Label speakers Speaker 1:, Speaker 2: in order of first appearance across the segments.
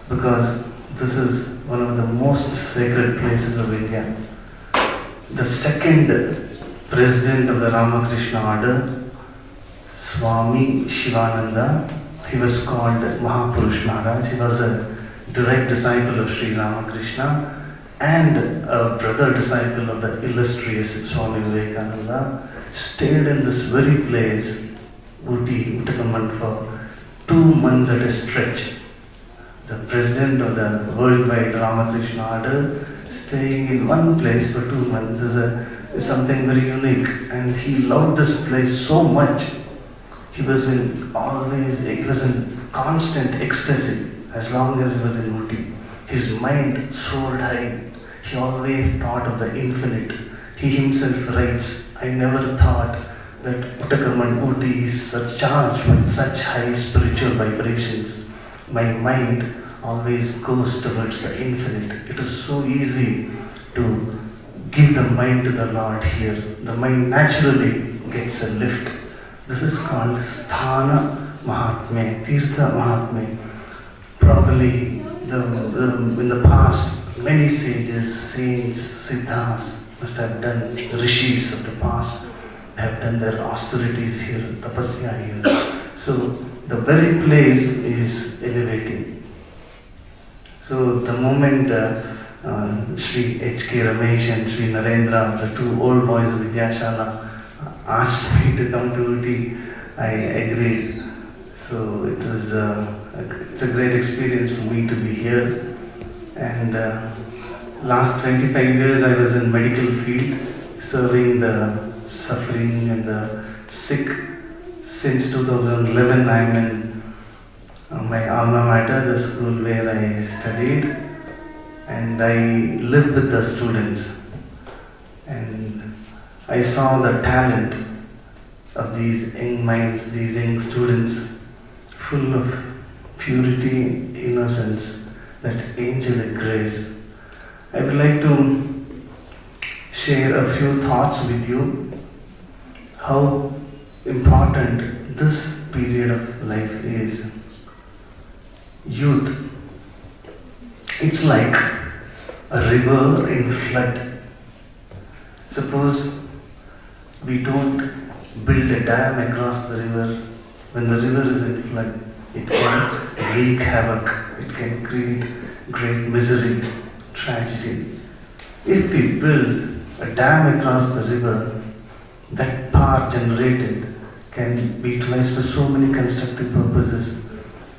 Speaker 1: because this is one of the most sacred places of India. The second president of the Ramakrishna order, Swami Shivananda, he was called Mahapurush Maharaj. He was a direct disciple of Sri Ramakrishna and a brother disciple of the illustrious Swami Vivekananda, stayed in this very place, Uti, Uttakaman, for 2 months at a stretch. The president of the worldwide Ramakrishna order staying in one place for 2 months is something very unique, and he loved this place so much. He was in constant ecstasy as long as he was in Uti. His mind soared high. He always thought of the infinite. He himself writes, I never thought that Uttakaman Uti is charged with such high spiritual vibrations. My mind always goes towards the infinite. It is so easy to give the mind to the Lord here. The mind naturally gets a lift. This is called Sthana Mahatmya, Tirtha Mahatmya. Probably in the past, many sages, saints, siddhas must have done, rishis of the past have done their austerities here, tapasya here. So the very place is elevating. So the moment Sri H.K. Ramesh and Sri Narendra, the two old boys of Vidyashala, asked me to come to Uti, I agreed. So it's a great experience for me to be here. And last 25 years I was in medical field, serving the suffering and the sick. Since 2011 I am in my alma mater, the school where I studied, and I live with the students. And I saw the talent of these young minds, these young students, full of purity, innocence, that angelic grace. I would like to share a few thoughts with you, how important this period of life is. Youth. It's like a river in flood. Suppose we don't build a dam across the river. When the river is in flood, it can wreak havoc. It can create great misery, tragedy. If we build a dam across the river, that power generated can be utilized for so many constructive purposes.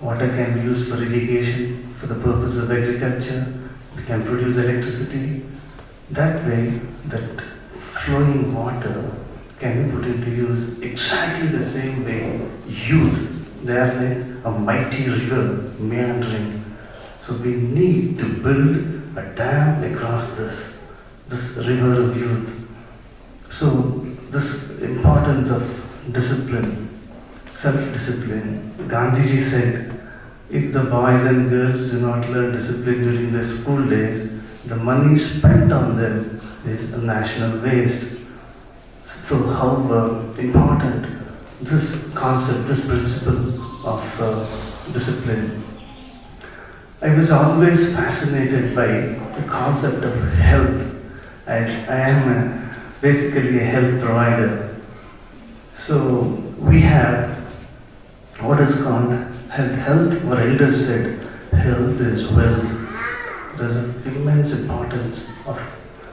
Speaker 1: Water can be used for irrigation, for the purpose of agriculture. We can produce electricity. That way, that flowing water can be put into use exactly the same way. Youth, they are like a mighty river meandering. So we need to build a dam across this river of youth. So this importance of discipline, self-discipline. Gandhiji said, if the boys and girls do not learn discipline during their school days, the money spent on them is a national waste. So how important this concept, this principle of discipline. I was always fascinated by the concept of health, as I am basically a health provider. So we have what is called health. Health, our elders said, health is wealth. There is an immense importance, of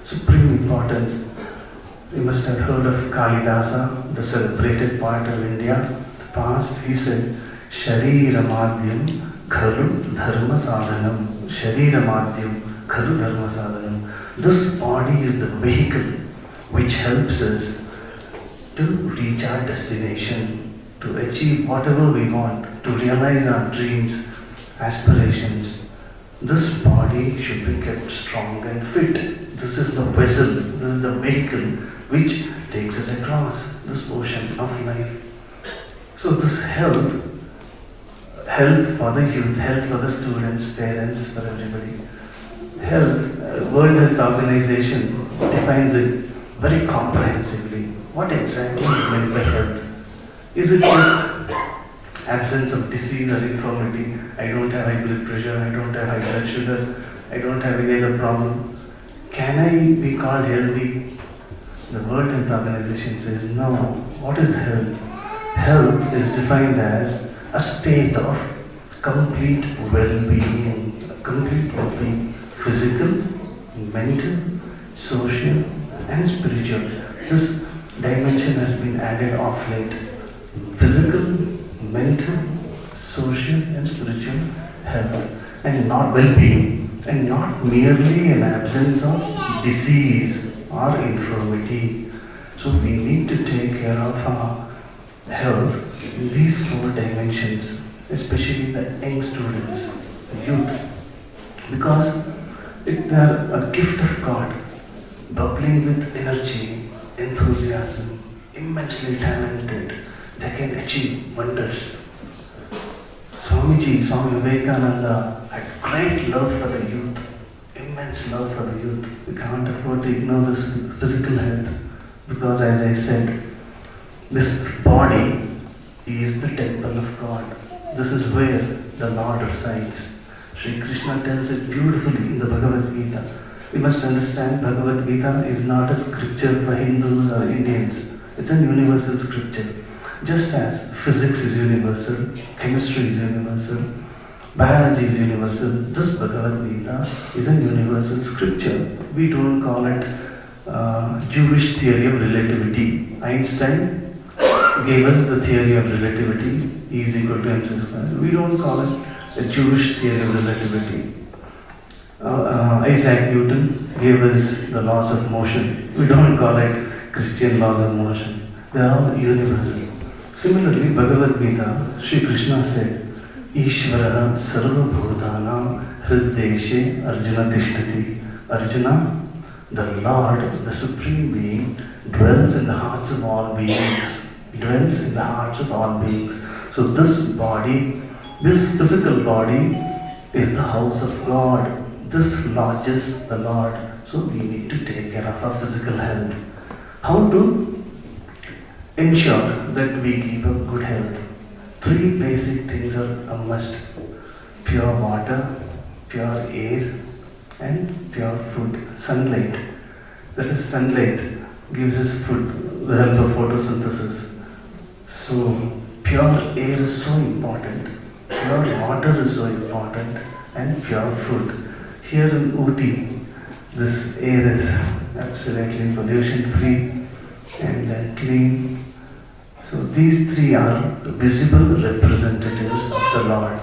Speaker 1: supreme importance. You must have heard of Kalidasa, the celebrated poet of India. The past, he said, Sharira Madhyam Khalu Dharma Sadhanam. Sharira Madhyam Khalu Dharma Sadhanam. This body is the vehicle which helps us to reach our destination, to achieve whatever we want, to realize our dreams, aspirations. This body should be kept strong and fit. This is the vessel, this is the vehicle which takes us across this ocean of life. So this health for the youth, health for the students, parents, for everybody. Health, World Health Organization defines it very comprehensively. What exactly is meant by health? Is it just absence of disease or infirmity. I don't have high blood pressure, I don't have high blood sugar, I don't have any other problem. Can I be called healthy? The World Health Organization says no. What is health? Health is defined as a state of complete well-being, physical, mental, social, and spiritual. This dimension has been added of late. Physical, mental, social, and spiritual health, and not well-being, and not merely an absence of disease or infirmity. So we need to take care of our health in these four dimensions, especially the young students, the youth, because they are a gift of God, bubbling with energy, enthusiasm, immensely talented. They can achieve wonders. Swami Vivekananda had great love for the youth, immense love for the youth. We can't afford to ignore this physical health, because as I said, this body is the temple of God. This is where the Lord resides. Sri Krishna tells it beautifully in the Bhagavad Gita. We must understand Bhagavad Gita is not a scripture for Hindus or Indians. It's a universal scripture. Just as physics is universal, chemistry is universal, biology is universal, this Bhagavad Gita is a universal scripture. We don't call it Jewish theory of relativity. Einstein gave us the theory of relativity, E is equal to mc squared. We don't call it a Jewish theory of relativity. Isaac Newton gave us the laws of motion. We don't call it Christian laws of motion. They are all universal. Similarly, Bhagavad Gita, Sri Krishna said, Ishvara sarva bhutanam hriddeshe Arjuna tishtati. Arjuna, the Lord, the Supreme Being, dwells in the hearts of all beings. Dwells in the hearts of all beings. So this body, this physical body is the house of God. This lodges the Lord. So we need to take care of our physical health. How to ensure that we keep a good health? Three basic things are a must. Pure water, pure air, and pure food. Sunlight. That is, sunlight gives us food with the help of photosynthesis. So pure air is so important. Pure water is so important, and pure food. Here in Ooty, this air is absolutely pollution-free and clean. So these three are visible representatives of the Lord.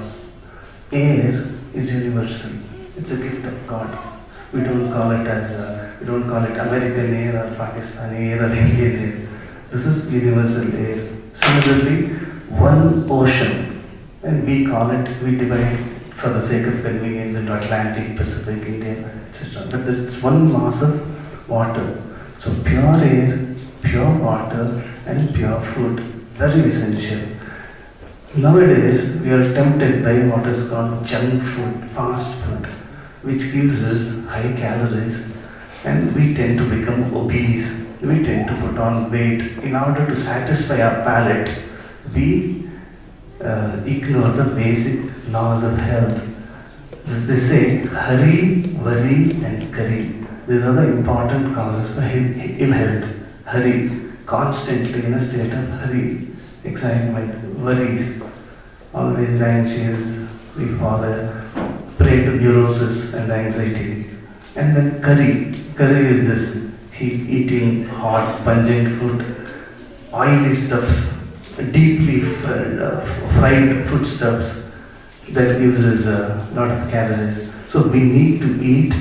Speaker 1: Air is universal. It's a gift of God. We don't call it American air or Pakistani air or Indian air. This is universal air. Similarly, one ocean, and we divide for the sake of convenience into Atlantic, Pacific, Indian, etc. But it's one mass of water. So pure air, pure water, and pure food, very essential. Nowadays, we are tempted by what is called junk food, fast food, which gives us high calories, and we tend to become obese. We tend to put on weight. In order to satisfy our palate, we ignore the basic laws of health. They say hurry, worry, and curry. These are the important causes for ill health. Hurry, constantly in a state of hurry, excitement, worries, always anxious, we fall prey to neurosis and anxiety. And then curry is this, eating hot, pungent food, oily stuffs, deeply fried foodstuffs that gives us a lot of calories. So we need to eat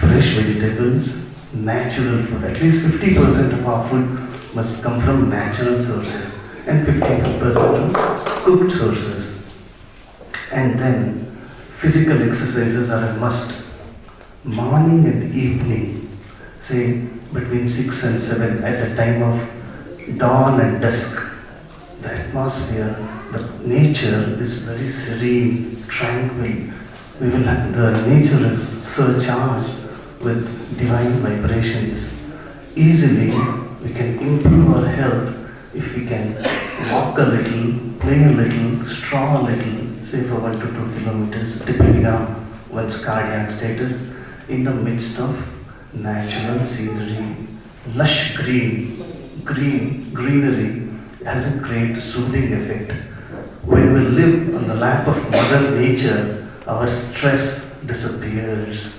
Speaker 1: fresh vegetables, natural food. At least 50% of our food must come from natural sources and 50% from cooked sources. And then physical exercises are a must. Morning and evening, say between 6 and 7, at the time of dawn and dusk, the atmosphere, the nature is very serene, tranquil. The nature is surcharged with divine vibrations. Easily, we can improve our health if we can walk a little, play a little, stroll a little, say for 1 to 2 kilometers, depending on one's cardiac status, in the midst of natural scenery, lush greenery has a great soothing effect. When we live on the lap of Mother Nature, our stress disappears.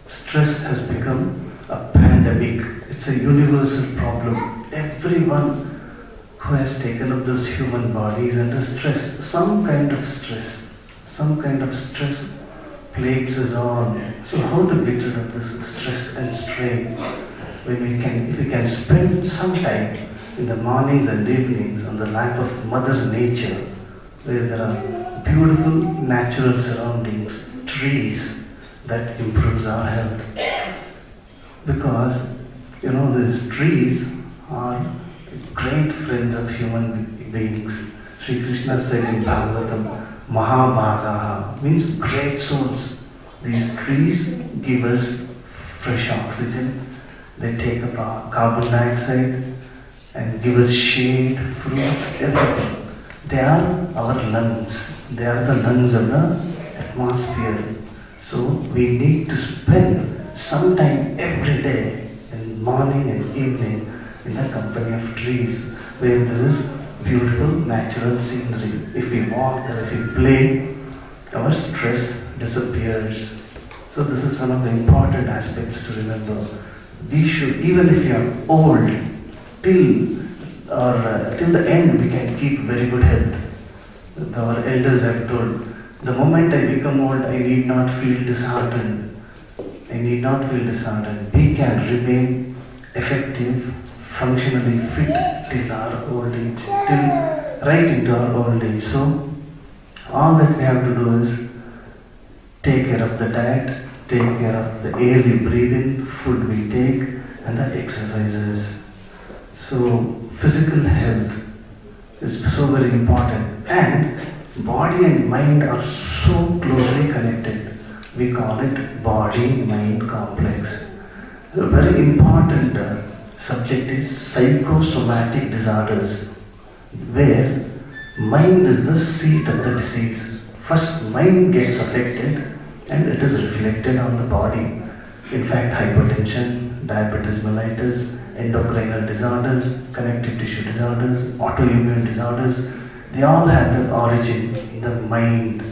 Speaker 1: Stress has become a pandemic. It's a universal problem. Everyone who has taken up this human body is under stress. Some kind of stress plagues us all. So how to get rid of this stress and strain? If we can spend some time in the mornings and evenings on the lap of Mother Nature, where there are beautiful natural surroundings, trees, that improves our health. Because, these trees are great friends of human beings. Sri Krishna said in Bhagavatam, Mahabhagaha means great souls. These trees give us fresh oxygen. They take up our carbon dioxide and give us shade, fruits, everything. They are our lungs. They are the lungs of the atmosphere. So we need to spend some time every day, in morning and evening, in the company of trees, where there is beautiful natural scenery. If we walk there, if we play, our stress disappears. So this is one of the important aspects to remember. We should, even if you are old, till the end we can keep very good health. Our elders have told, the moment I become old, I need not feel disheartened. We can remain effective, functionally fit till our old age, right into our old age. So, all that we have to do is take care of the diet, take care of the air we breathe in, food we take, and the exercises. So, physical health is so very important, and body and mind are so closely connected. We call it body-mind complex. A very important subject is psychosomatic disorders, where mind is the seat of the disease. First, mind gets affected and it is reflected on the body. In fact, hypertension, diabetes mellitus, endocrinal disorders, connective tissue disorders, autoimmune disorders, they all have their origin in the mind.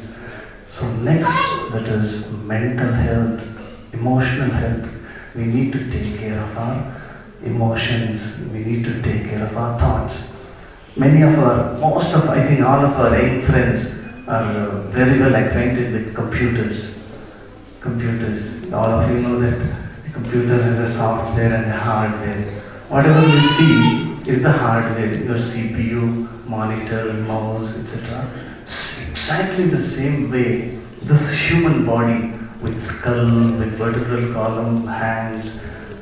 Speaker 1: So next, that is mental health, emotional health. We need to take care of our emotions. We need to take care of our thoughts. I think all of our young friends are very well acquainted with computers. All of you know that a computer has a software and a hardware. Whatever you see is the hardware, your CPU, monitor, mouse, etc. Exactly the same way, this human body with skull, with vertebral column, hands,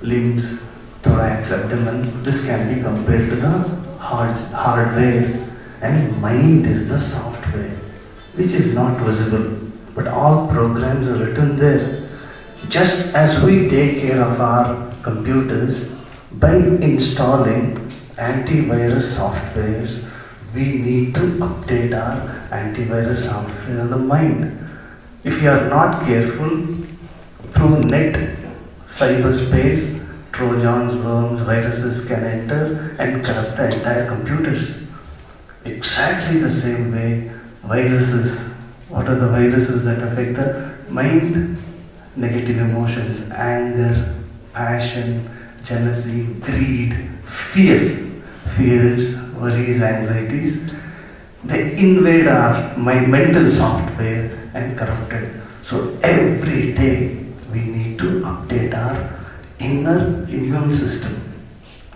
Speaker 1: limbs, thorax, abdomen, this can be compared to the hardware, and mind is the software, which is not visible, but all programs are written there. Just as we take care of our computers by installing antivirus softwares, we need to update our antivirus software on the mind. If you are not careful, through net, cyberspace, Trojans, worms, viruses can enter and corrupt the entire computers. Exactly the same way, viruses. What are the viruses that affect the mind? Negative emotions, anger, passion, jealousy, greed, fears, worries, anxieties. They invade our mental software and corrupt it. So every day we need to update our inner immune system.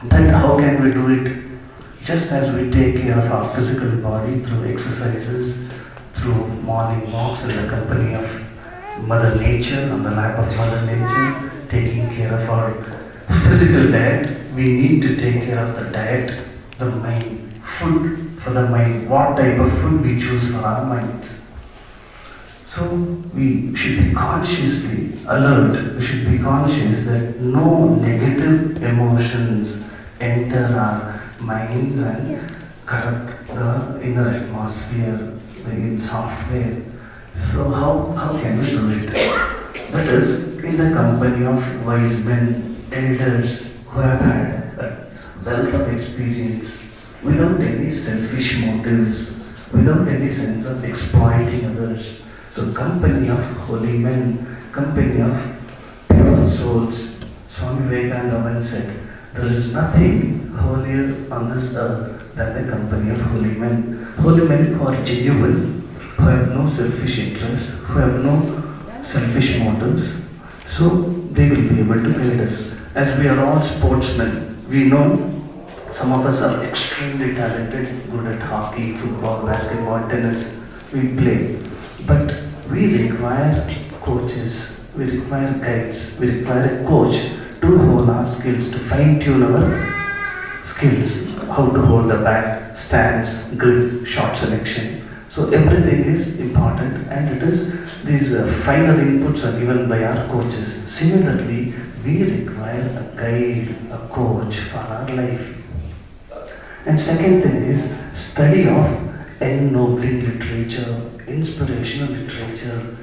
Speaker 1: Then how can we do it? Just as we take care of our physical body through exercises, through morning walks in the company of Mother Nature, on the lap of Mother Nature, taking care of our physical diet, we need to take care of the diet, the mind, food for the mind, what type of food we choose for our minds. So we should be consciously alert, we should be conscious that no negative emotions enter our minds and corrupt the inner atmosphere in software. So how can we do it? That is in the company of wise men, elders who have had a wealth of experience without any selfish motives, without any sense of exploiting others. So company of holy men, company of pure souls. Swami Vivekananda once said, there is nothing holier on this earth than the company of holy men. Holy men who are genuine, who have no selfish interests, who have no selfish motives. So they will be able to guide us. As we are all sportsmen, we know some of us are extremely talented, good at hockey, football, basketball, tennis. We play. But we require coaches, we require guides, we require a coach to hone our skills, to fine tune our skills, how to hold the bat, stance, grid, shot selection. So everything is important, and it is these final inputs are given by our coaches. Similarly, we require a guide, a coach for our life. And second thing is study of ennobling literature, inspirational literature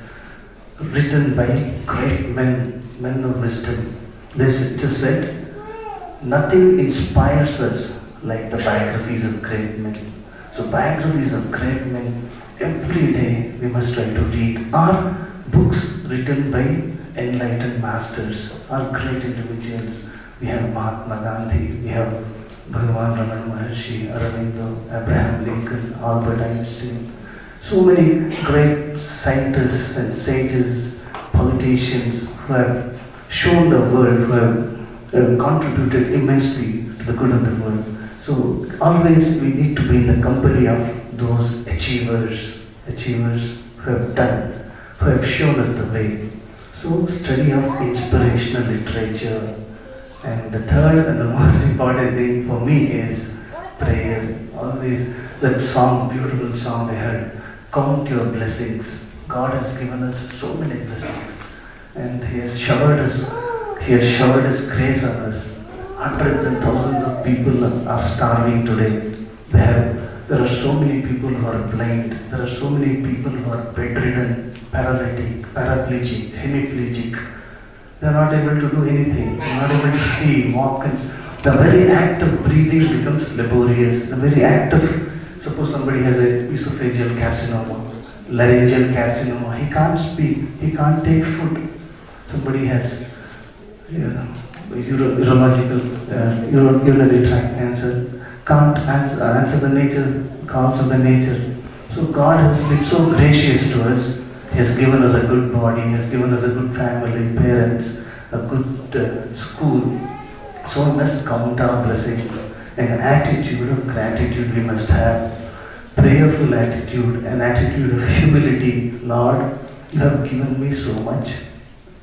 Speaker 1: written by great men, men of wisdom. This just said, nothing inspires us like the biographies of great men. So biographies of great men, every day we must try to read. Or books written by enlightened masters, or great individuals. We have Mahatma Gandhi, we have Bhagavan Ramana Maharshi, Aurobindo, Abraham Lincoln, Albert Einstein. So many great scientists and sages, politicians who have shown the world, who have contributed immensely to the good of the world. So always we need to be in the company of those achievers who have done, who have shown us the way. So study of inspirational literature. And the third and the most important thing for me is prayer. Always that song, beautiful song I heard, count your blessings. God has given us so many blessings, and He has showered His grace on us. Hundreds and thousands of people are starving today. There are so many people who are blind. There are so many people who are bedridden, paralytic, paraplegic, hemiplegic. They are not able to do anything. They are not able to see, walk, and the very act of breathing becomes laborious. The very act of, suppose somebody has a esophageal carcinoma, laryngeal carcinoma, he can't speak, he can't take food. Somebody has urinary tract cancer, can't answer the nature, calls of the nature. So God has been so gracious to us. He has given us a good body, He has given us a good family, parents, a good school. So we must count our blessings. And an attitude of gratitude we must have. Prayerful attitude, an attitude of humility. Lord, You have given me so much.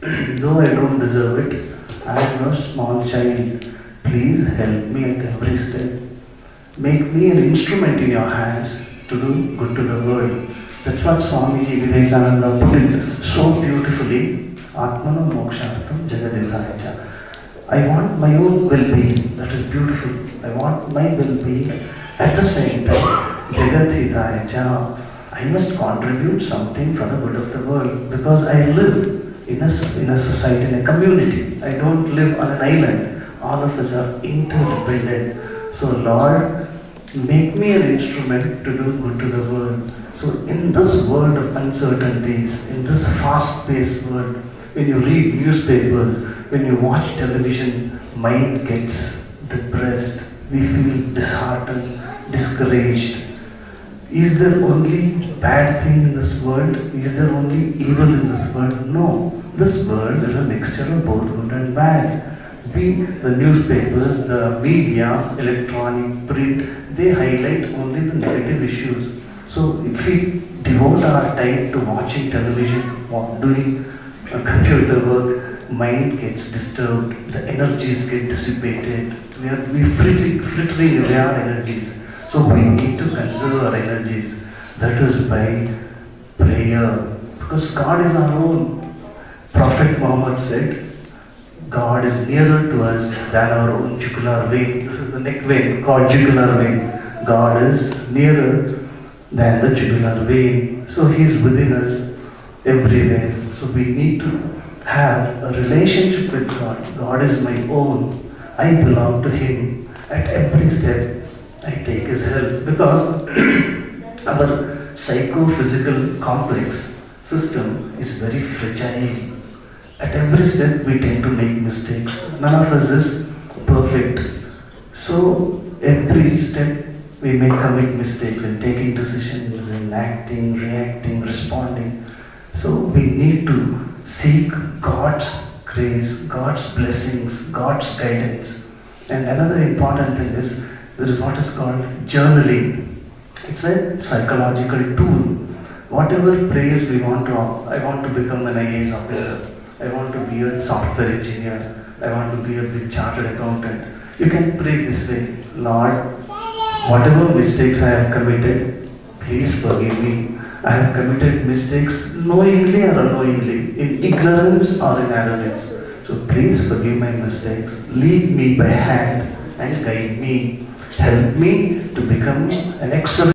Speaker 1: Though I don't deserve it, I am no small child. Please help me at every step. Make me an instrument in Your hands to do good to the world. That's what Swamiji Vivekananda put it so beautifully. Atmano mokshartham jagadithayacha. I want my own well-being. That is beautiful. I want my well-being. At the same time, jagadithayacha. I must contribute something for the good of the world, because I live in a society, in a community. I don't live on an island. All of us are interdependent. So Lord, make me an instrument to do good to the world. So in this world of uncertainties, in this fast-paced world, when you read newspapers, when you watch television, mind gets depressed. We feel disheartened, discouraged. Is there only bad thing in this world? Is there only evil in this world? No. This world is a mixture of both good and bad. The newspapers, the media, electronic, print, they highlight only the negative issues. So if we devote our time to watching television or doing computer work, mind gets disturbed, the energies get dissipated, we frittering away our energies. So we need to conserve our energies. That is by prayer. Because God is our own. Prophet Muhammad said, God is nearer to us than our own jugular vein. This is the neck vein called jugular vein. God is nearer than the jugular vein. So He is within us everywhere. So we need to have a relationship with God. God is my own. I belong to Him. At every step, I take His help because our psychophysical complex system is very fragile. At every step, we tend to make mistakes. None of us is perfect. So, every step, we may commit mistakes in taking decisions, in acting, reacting, responding. So, we need to seek God's grace, God's blessings, God's guidance. And another important thing is there is what is called journaling. It's a psychological tool. Whatever prayers we want to, I want to become an IAS officer, I want to be a software engineer, I want to be a big chartered accountant. You can pray this way: Lord, whatever mistakes I have committed, please forgive me. I have committed mistakes knowingly or unknowingly, in ignorance or in arrogance. So please forgive my mistakes, lead me by hand and guide me. Help me to become an excellent